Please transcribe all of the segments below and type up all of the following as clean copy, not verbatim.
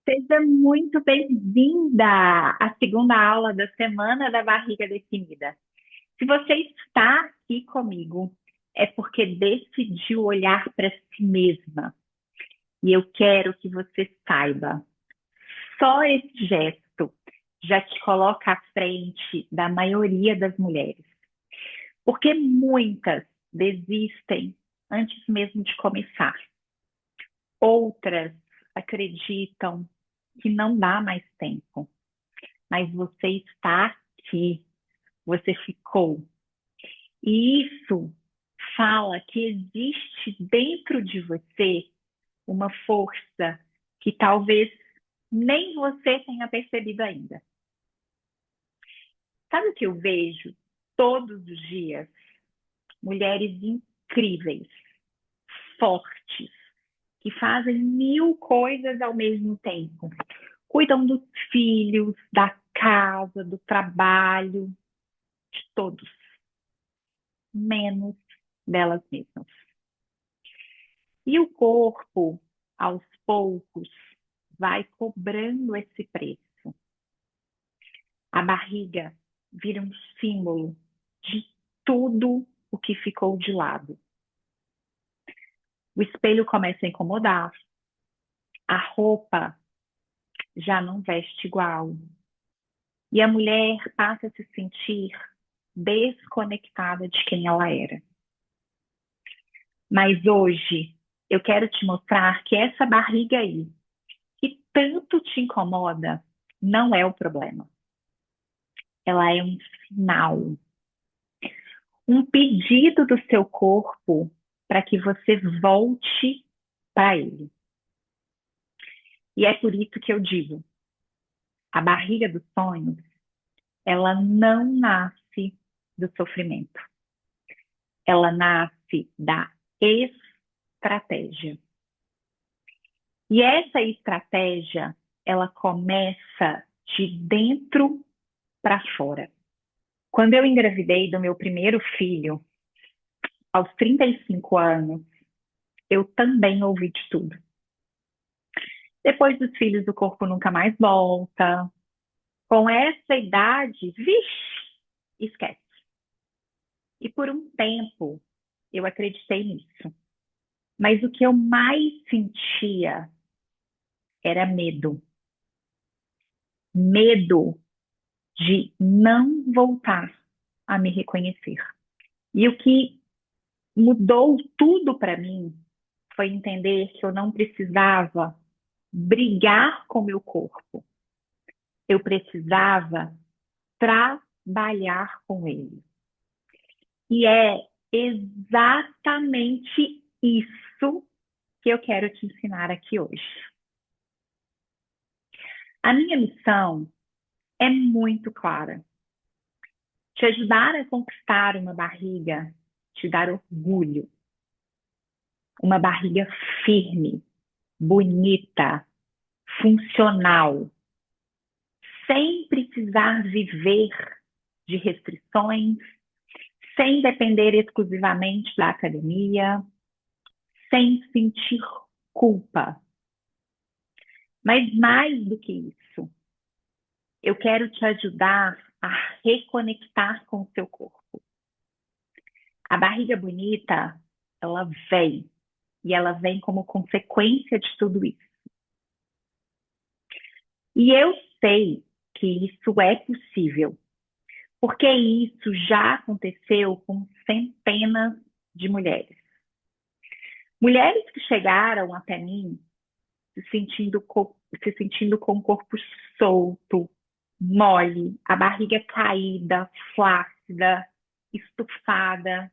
Seja muito bem-vinda à segunda aula da Semana da Barriga Definida. Se você está aqui comigo, é porque decidiu olhar para si mesma. E eu quero que você saiba, só esse gesto já te coloca à frente da maioria das mulheres. Porque muitas desistem antes mesmo de começar. Outras acreditam que não dá mais tempo. Mas você está aqui, você ficou. E isso fala que existe dentro de você uma força que talvez nem você tenha percebido ainda. Sabe o que eu vejo todos os dias? Mulheres incríveis, fortes, que fazem mil coisas ao mesmo tempo. Cuidam dos filhos, da casa, do trabalho, de todos, menos delas mesmas. E o corpo, aos poucos, vai cobrando esse preço. A barriga vira um símbolo de tudo o que ficou de lado. O espelho começa a incomodar, a roupa já não veste igual. E a mulher passa a se sentir desconectada de quem ela era. Mas hoje eu quero te mostrar que essa barriga aí, que tanto te incomoda, não é o problema. Ela é um sinal, um pedido do seu corpo para que você volte para ele. E é por isso que eu digo, a barriga dos sonhos, ela não nasce do sofrimento. Ela nasce da estratégia. E essa estratégia, ela começa de dentro para fora. Quando eu engravidei do meu primeiro filho, aos 35 anos, eu também ouvi de tudo. Depois dos filhos, o corpo nunca mais volta. Com essa idade, vixe, esquece. E por um tempo, eu acreditei nisso. Mas o que eu mais sentia era medo. Medo de não voltar a me reconhecer. E o que mudou tudo para mim foi entender que eu não precisava brigar com o meu corpo. Eu precisava trabalhar com ele. E é exatamente isso que eu quero te ensinar aqui hoje. A minha missão é muito clara. Te ajudar a conquistar uma barriga, te dar orgulho. Uma barriga firme, bonita, funcional, sem precisar viver de restrições, sem depender exclusivamente da academia, sem sentir culpa. Mas mais do que isso, eu quero te ajudar a reconectar com o seu corpo. A barriga bonita, ela vem, e ela vem como consequência de tudo isso. E eu sei que isso é possível, porque isso já aconteceu com centenas de mulheres. Mulheres que chegaram até mim se sentindo com o corpo solto, mole, a barriga caída, flácida, estufada,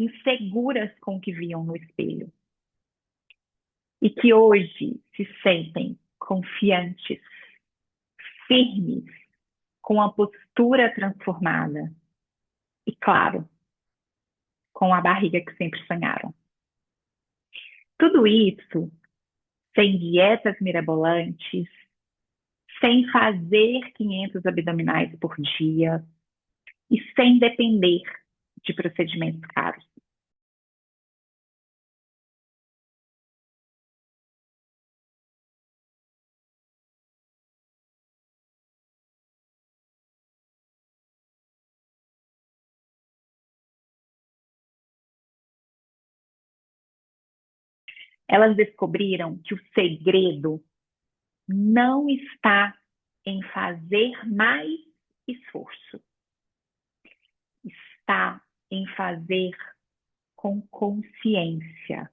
inseguras com o que viam no espelho. E que hoje se sentem confiantes, firmes, com a postura transformada e, claro, com a barriga que sempre sonharam. Tudo isso sem dietas mirabolantes, sem fazer 500 abdominais por dia e sem depender de procedimentos caros. Elas descobriram que o segredo não está em fazer mais esforço, está em fazer com consciência.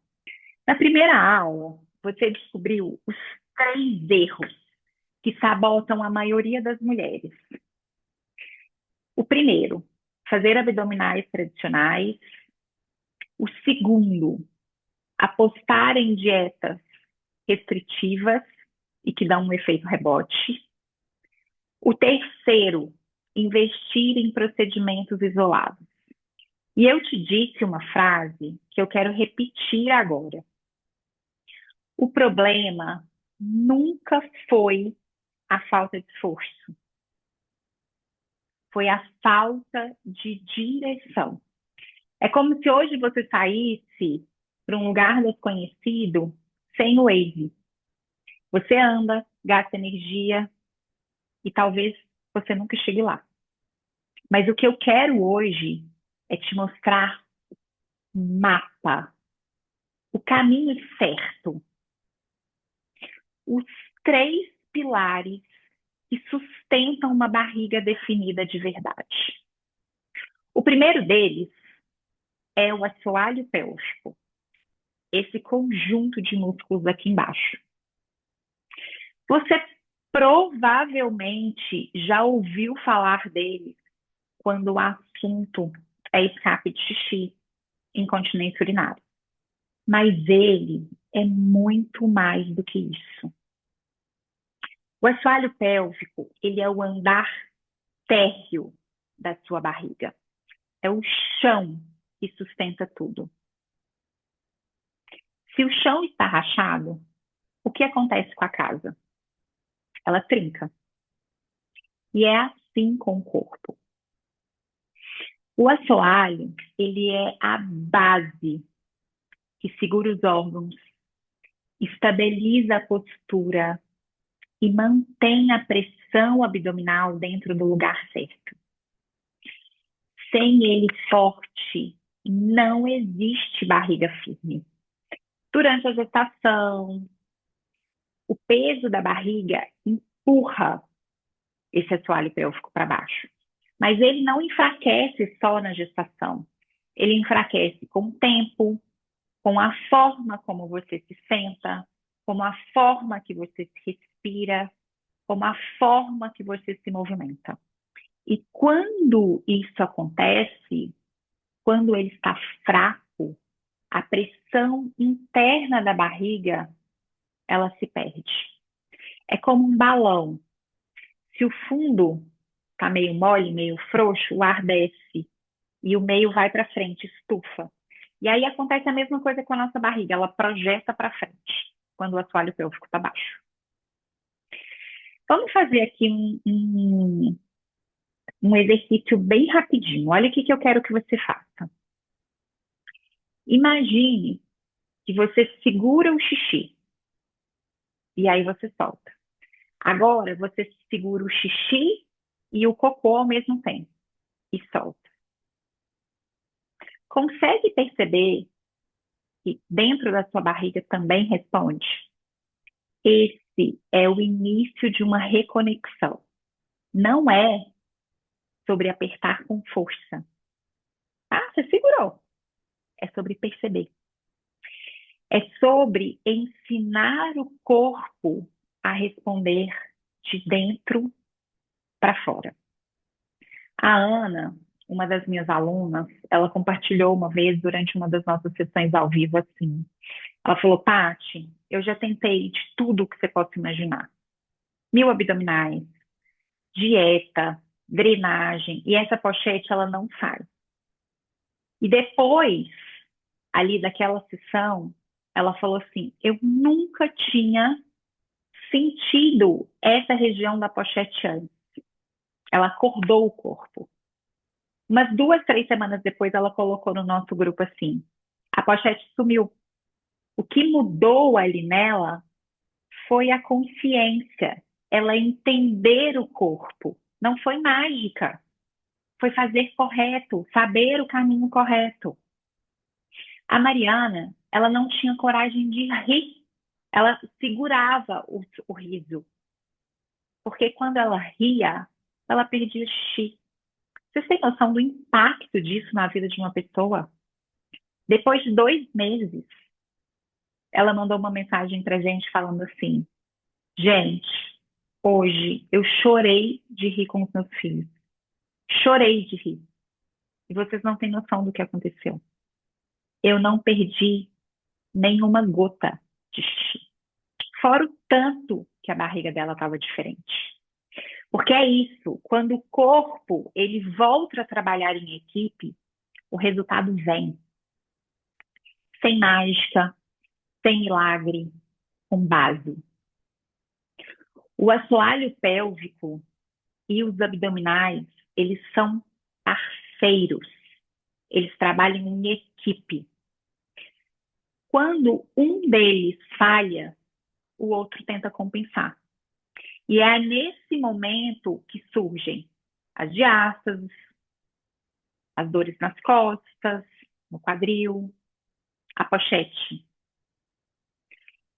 Na primeira aula, você descobriu os 3 erros que sabotam a maioria das mulheres. O primeiro, fazer abdominais tradicionais. O segundo, apostar em dietas restritivas e que dão um efeito rebote. O terceiro, investir em procedimentos isolados. E eu te disse uma frase que eu quero repetir agora. O problema nunca foi a falta de esforço, foi a falta de direção. É como se hoje você saísse para um lugar desconhecido sem o Waze. Você anda, gasta energia e talvez você nunca chegue lá. Mas o que eu quero hoje é te mostrar um mapa, o caminho certo, os 3 pilares que sustentam uma barriga definida de verdade. O primeiro deles é o assoalho pélvico, esse conjunto de músculos aqui embaixo. Você provavelmente já ouviu falar dele quando o assunto é escape de xixi, incontinência urinária. Mas ele é muito mais do que isso. O assoalho pélvico, ele é o andar térreo da sua barriga. É o chão que sustenta tudo. Se o chão está rachado, o que acontece com a casa? Ela trinca. E é assim com o corpo. O assoalho, ele é a base que segura os órgãos, estabiliza a postura e mantém a pressão abdominal dentro do lugar certo. Sem ele forte, não existe barriga firme. Durante a gestação, o peso da barriga empurra esse assoalho pélvico para baixo. Mas ele não enfraquece só na gestação. Ele enfraquece com o tempo, com a forma como você se senta, como a forma que você se respira, como a forma que você se movimenta. E quando isso acontece, quando ele está fraco, a pressão interna da barriga, ela se perde. É como um balão. Se o fundo está meio mole, meio frouxo, o ar desce e o meio vai para frente, estufa. E aí acontece a mesma coisa com a nossa barriga, ela projeta para frente, quando o assoalho pélvico está baixo. Vamos fazer aqui um exercício bem rapidinho. Olha o que eu quero que você faça. Imagine que você segura o xixi e aí você solta. Agora você segura o xixi e o cocô ao mesmo tempo e solta. Consegue perceber que dentro da sua barriga também responde? Esse é o início de uma reconexão. Não é sobre apertar com força. Ah, você segurou. É sobre perceber. É sobre ensinar o corpo a responder de dentro para fora. A Ana, uma das minhas alunas, ela compartilhou uma vez durante uma das nossas sessões ao vivo assim. Ela falou, Paty, eu já tentei de tudo que você possa imaginar. 1000 abdominais, dieta, drenagem, e essa pochete ela não sai. E depois, ali daquela sessão, ela falou assim, eu nunca tinha sentido essa região da pochete antes. Ela acordou o corpo. Umas 2, 3 semanas depois, ela colocou no nosso grupo assim: a pochete sumiu. O que mudou ali nela foi a consciência, ela entender o corpo. Não foi mágica, foi fazer correto, saber o caminho correto. A Mariana, ela não tinha coragem de rir. Ela segurava o riso, porque quando ela ria, ela perdia o xixi. Vocês têm noção do impacto disso na vida de uma pessoa? Depois de 2 meses, ela mandou uma mensagem pra gente falando assim: gente, hoje eu chorei de rir com os meus filhos. Chorei de rir. E vocês não têm noção do que aconteceu. Eu não perdi nenhuma gota de xixi. Fora o tanto que a barriga dela estava diferente. Porque é isso, quando o corpo ele volta a trabalhar em equipe, o resultado vem. Sem mágica, sem milagre, com base. O assoalho pélvico e os abdominais, eles são parceiros. Eles trabalham em equipe. Quando um deles falha, o outro tenta compensar. E é nesse momento que surgem as diástases, as dores nas costas, no quadril, a pochete.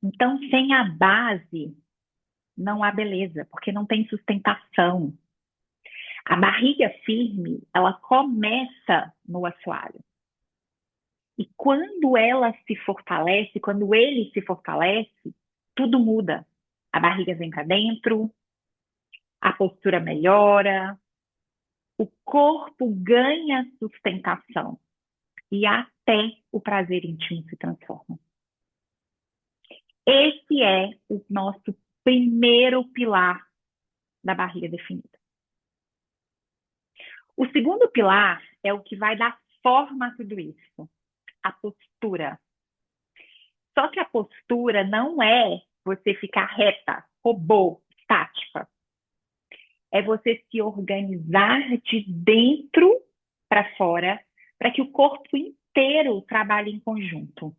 Então, sem a base, não há beleza, porque não tem sustentação. A barriga firme, ela começa no assoalho. E quando ela se fortalece, quando ele se fortalece, tudo muda. A barriga vem para dentro, a postura melhora, o corpo ganha sustentação e até o prazer íntimo se transforma. Esse é o nosso primeiro pilar da barriga definida. O segundo pilar é o que vai dar forma a tudo isso, a postura. Só que a postura não é você ficar reta, robô, estática. É você se organizar de dentro para fora, para que o corpo inteiro trabalhe em conjunto.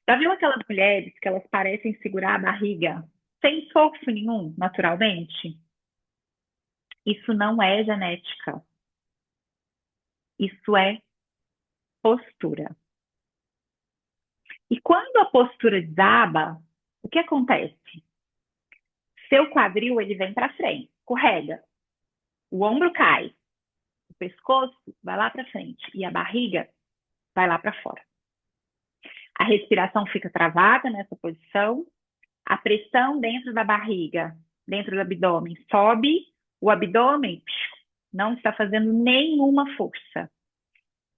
Já viu aquelas mulheres que elas parecem segurar a barriga sem esforço nenhum, naturalmente? Isso não é genética. Isso é postura. E quando a postura desaba, o que acontece? Seu quadril ele vem para frente, escorrega, o ombro cai, o pescoço vai lá para frente e a barriga vai lá para fora. A respiração fica travada nessa posição, a pressão dentro da barriga, dentro do abdômen, sobe, o abdômen não está fazendo nenhuma força.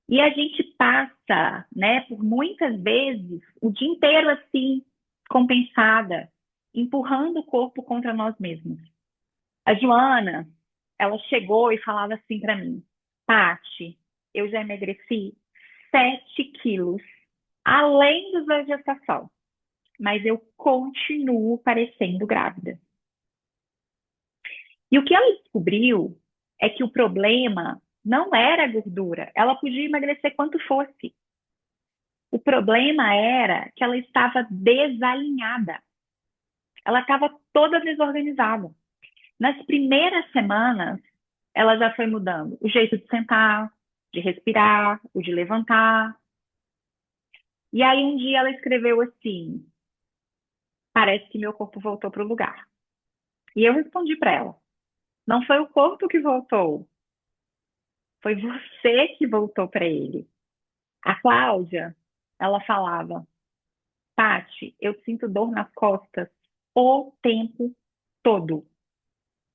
E a gente passa, né, por muitas vezes, o dia inteiro assim, compensada, empurrando o corpo contra nós mesmos. A Joana, ela chegou e falava assim para mim: Paty, eu já emagreci 7 quilos, além da gestação, mas eu continuo parecendo grávida. E o que ela descobriu é que o problema não era a gordura, ela podia emagrecer quanto fosse. O problema era que ela estava desalinhada, ela estava toda desorganizada. Nas primeiras semanas, ela já foi mudando o jeito de sentar, de respirar, o de levantar. E aí um dia ela escreveu assim: parece que meu corpo voltou para o lugar. E eu respondi para ela: não foi o corpo que voltou, foi você que voltou para ele. A Cláudia, ela falava: Paty, eu sinto dor nas costas o tempo todo.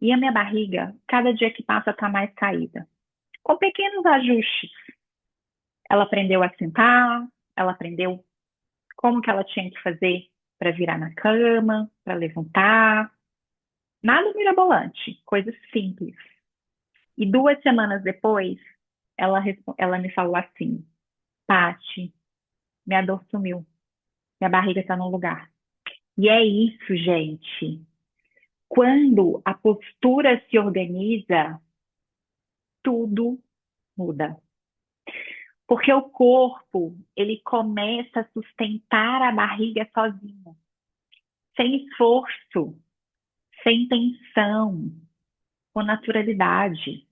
E a minha barriga, cada dia que passa, está mais caída. Com pequenos ajustes. Ela aprendeu a sentar, ela aprendeu como que ela tinha que fazer para virar na cama, para levantar. Nada mirabolante, coisas simples. E 2 semanas depois, ela me falou assim: Paty, minha dor sumiu, minha barriga está no lugar. E é isso, gente. Quando a postura se organiza, tudo muda. Porque o corpo, ele começa a sustentar a barriga sozinho, sem esforço, sem tensão, com naturalidade.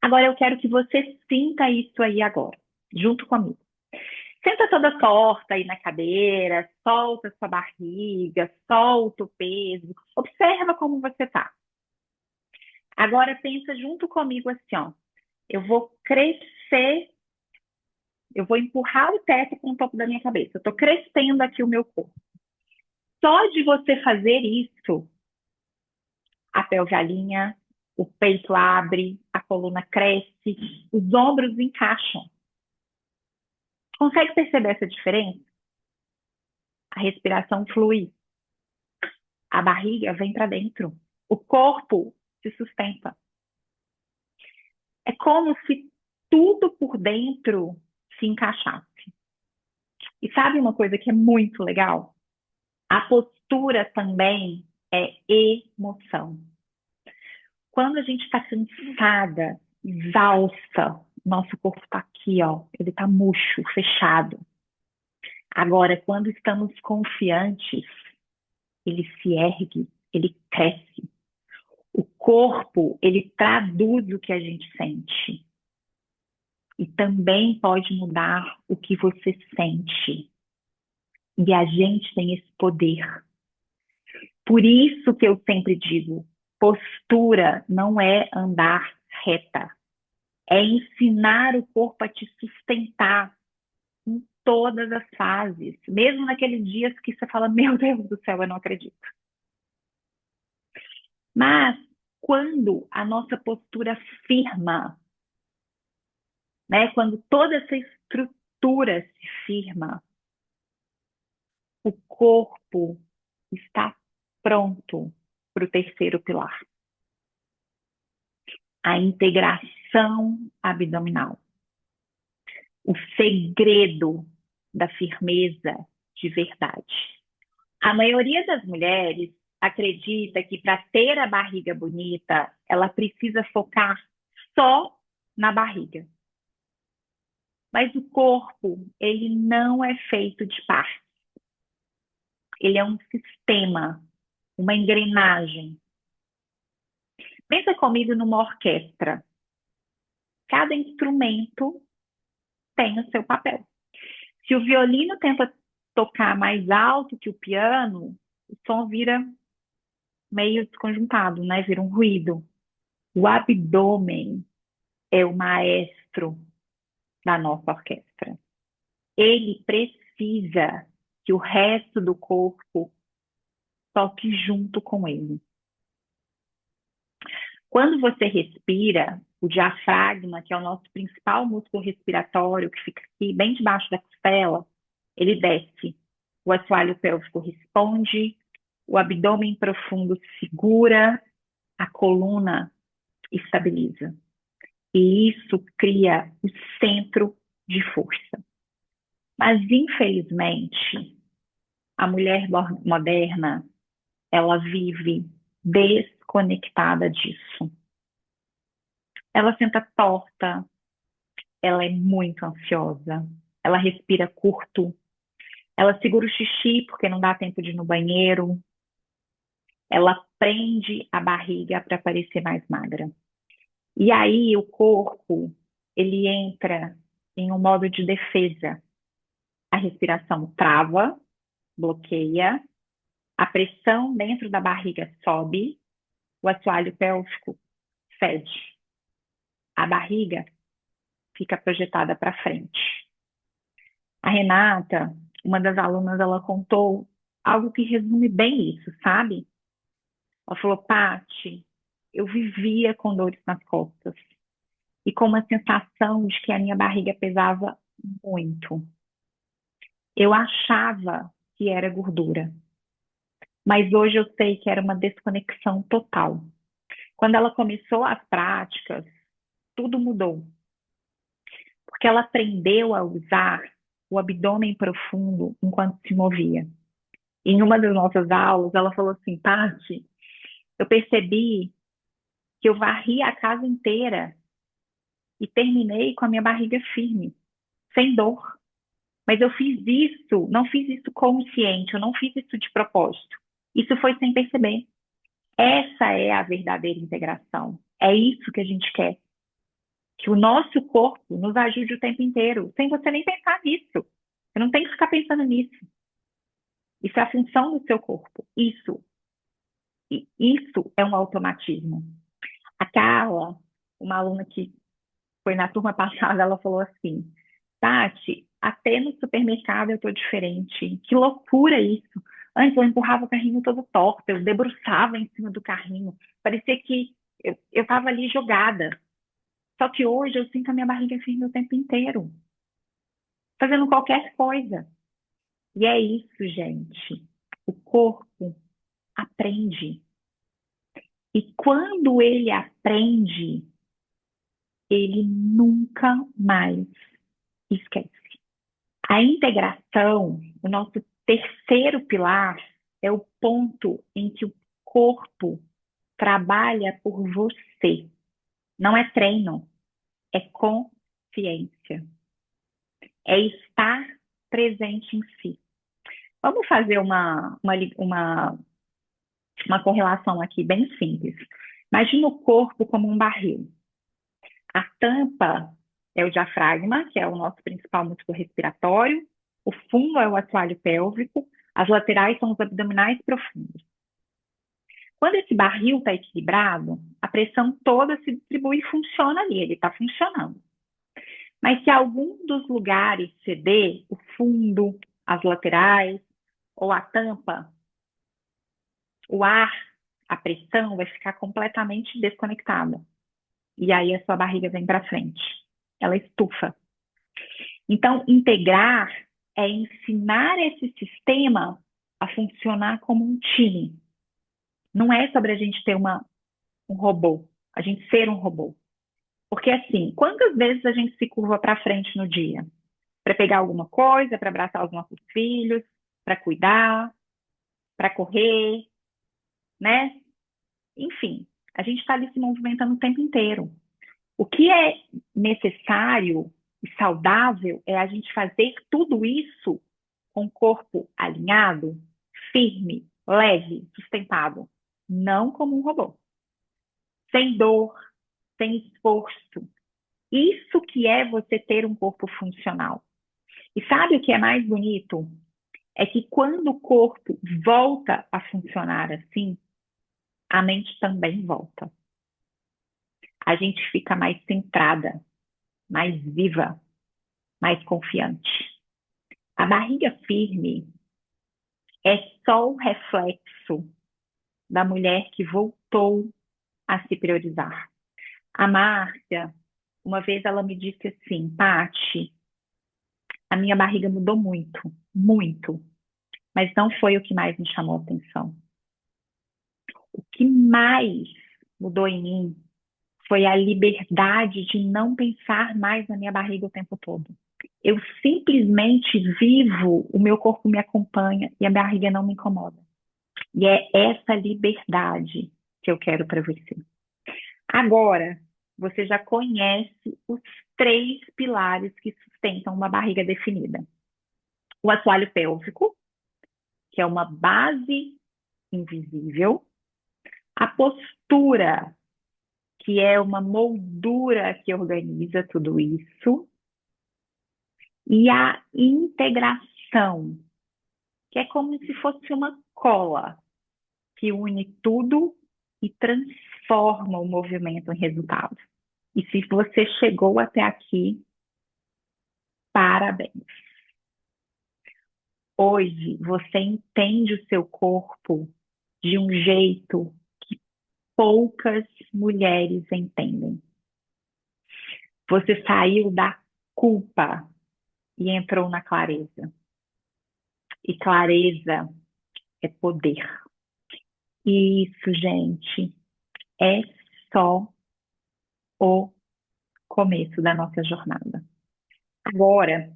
Agora eu quero que você sinta isso aí agora, junto comigo. Senta toda torta aí na cadeira, solta sua barriga, solta o peso, observa como você tá. Agora pensa junto comigo assim, ó, eu vou crescer, eu vou empurrar o teto com o topo da minha cabeça. Eu tô crescendo aqui o meu corpo. Só de você fazer isso, a pelve alinha, o peito abre, a coluna cresce, os ombros encaixam. Consegue perceber essa diferença? A respiração flui, a barriga vem para dentro, o corpo se sustenta. É como se tudo por dentro se encaixasse. E sabe uma coisa que é muito legal? A postura também é emoção. Quando a gente está cansada, exausta, nosso corpo está aqui, ó, ele está murcho, fechado. Agora, quando estamos confiantes, ele se ergue, ele cresce. O corpo, ele traduz o que a gente sente. E também pode mudar o que você sente. E a gente tem esse poder. Por isso que eu sempre digo, postura não é andar reta. É ensinar o corpo a te sustentar em todas as fases. Mesmo naqueles dias que você fala, meu Deus do céu, eu não acredito. Mas quando a nossa postura firma, né? Quando toda essa estrutura se firma, o corpo está pronto para o terceiro pilar, a integração abdominal. O segredo da firmeza de verdade. A maioria das mulheres acredita que para ter a barriga bonita, ela precisa focar só na barriga. Mas o corpo, ele não é feito de partes. Ele é um sistema, uma engrenagem. Pensa comigo numa orquestra. Cada instrumento tem o seu papel. Se o violino tenta tocar mais alto que o piano, o som vira meio desconjuntado, né? Vira um ruído. O abdômen é o maestro da nossa orquestra. Ele precisa que o resto do corpo toque junto com ele. Quando você respira, o diafragma, que é o nosso principal músculo respiratório, que fica aqui bem debaixo da costela, ele desce. O assoalho pélvico responde, o abdômen profundo segura, a coluna estabiliza. E isso cria o centro de força. Mas, infelizmente, a mulher moderna, ela vive desconectada disso. Ela senta torta, ela é muito ansiosa, ela respira curto, ela segura o xixi porque não dá tempo de ir no banheiro, ela prende a barriga para parecer mais magra. E aí o corpo, ele entra em um modo de defesa. A respiração trava, bloqueia, a pressão dentro da barriga sobe, o assoalho pélvico cede. A barriga fica projetada para frente. A Renata, uma das alunas, ela contou algo que resume bem isso, sabe? Ela falou, Paty, eu vivia com dores nas costas e com uma sensação de que a minha barriga pesava muito. Eu achava que era gordura, mas hoje eu sei que era uma desconexão total. Quando ela começou as práticas, tudo mudou, porque ela aprendeu a usar o abdômen profundo enquanto se movia. Em uma das nossas aulas, ela falou assim, Paty, eu percebi que eu varri a casa inteira e terminei com a minha barriga firme, sem dor. Mas eu fiz isso, não fiz isso consciente, eu não fiz isso de propósito. Isso foi sem perceber. Essa é a verdadeira integração. É isso que a gente quer. Que o nosso corpo nos ajude o tempo inteiro, sem você nem pensar nisso. Você não tem que ficar pensando nisso. Isso é a função do seu corpo. Isso é um automatismo. A Carla, uma aluna que foi na turma passada, ela falou assim: Tati, até no supermercado eu tô diferente. Que loucura isso. Antes eu empurrava o carrinho todo torto, eu debruçava em cima do carrinho. Parecia que eu tava ali jogada. Só que hoje eu sinto a minha barriga firme o tempo inteiro, fazendo qualquer coisa. E é isso, gente. O corpo aprende. E quando ele aprende, ele nunca mais esquece. A integração, o nosso terceiro pilar, é o ponto em que o corpo trabalha por você. Não é treino, é consciência. É estar presente em si. Vamos fazer uma correlação aqui bem simples. Imagina o corpo como um barril. A tampa é o diafragma, que é o nosso principal músculo respiratório. O fundo é o assoalho pélvico. As laterais são os abdominais profundos. Quando esse barril está equilibrado, a pressão toda se distribui e funciona ali, ele está funcionando. Mas se algum dos lugares ceder, o fundo, as laterais ou a tampa, o ar, a pressão vai ficar completamente desconectada. E aí a sua barriga vem para frente. Ela estufa. Então, integrar é ensinar esse sistema a funcionar como um time. Não é sobre a gente ter um robô, a gente ser um robô. Porque assim, quantas vezes a gente se curva para frente no dia? Para pegar alguma coisa, para abraçar os nossos filhos, para cuidar, para correr, né? Enfim, a gente está ali se movimentando o tempo inteiro. O que é necessário e saudável é a gente fazer tudo isso com o corpo alinhado, firme, leve, sustentado, não como um robô. Sem dor, sem esforço. Isso que é você ter um corpo funcional. E sabe o que é mais bonito? É que quando o corpo volta a funcionar assim, a mente também volta. A gente fica mais centrada, mais viva, mais confiante. A barriga firme é só o reflexo da mulher que voltou a se priorizar. A Márcia, uma vez ela me disse assim, Pati, a minha barriga mudou muito, muito, mas não foi o que mais me chamou a atenção. O que mais mudou em mim foi a liberdade de não pensar mais na minha barriga o tempo todo. Eu simplesmente vivo, o meu corpo me acompanha e a barriga não me incomoda. E é essa liberdade que eu quero para você. Agora, você já conhece os três pilares que sustentam uma barriga definida. O assoalho pélvico, que é uma base invisível. A postura, que é uma moldura que organiza tudo isso. E a integração, que é como se fosse uma cola que une tudo e transforma o movimento em resultado. E se você chegou até aqui, parabéns. Hoje você entende o seu corpo de um jeito que poucas mulheres entendem. Você saiu da culpa e entrou na clareza. E clareza é poder. E isso, gente, é só o começo da nossa jornada. Agora,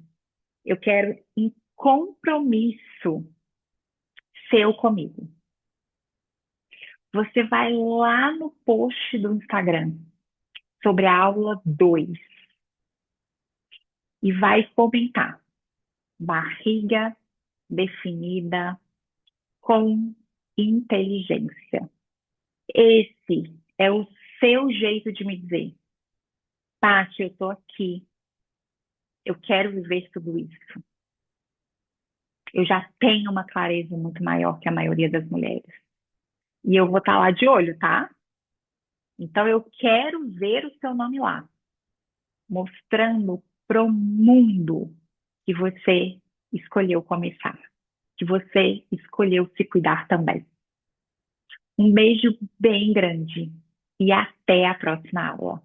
eu quero em compromisso seu comigo. Você vai lá no post do Instagram sobre a aula 2 e vai comentar barriga definida com inteligência. Esse é o seu jeito de me dizer, Paty, eu tô aqui, eu quero viver tudo isso. Eu já tenho uma clareza muito maior que a maioria das mulheres. E eu vou estar lá de olho, tá? Então eu quero ver o seu nome lá, mostrando pro mundo que você escolheu começar, que você escolheu se cuidar também. Um beijo bem grande e até a próxima aula.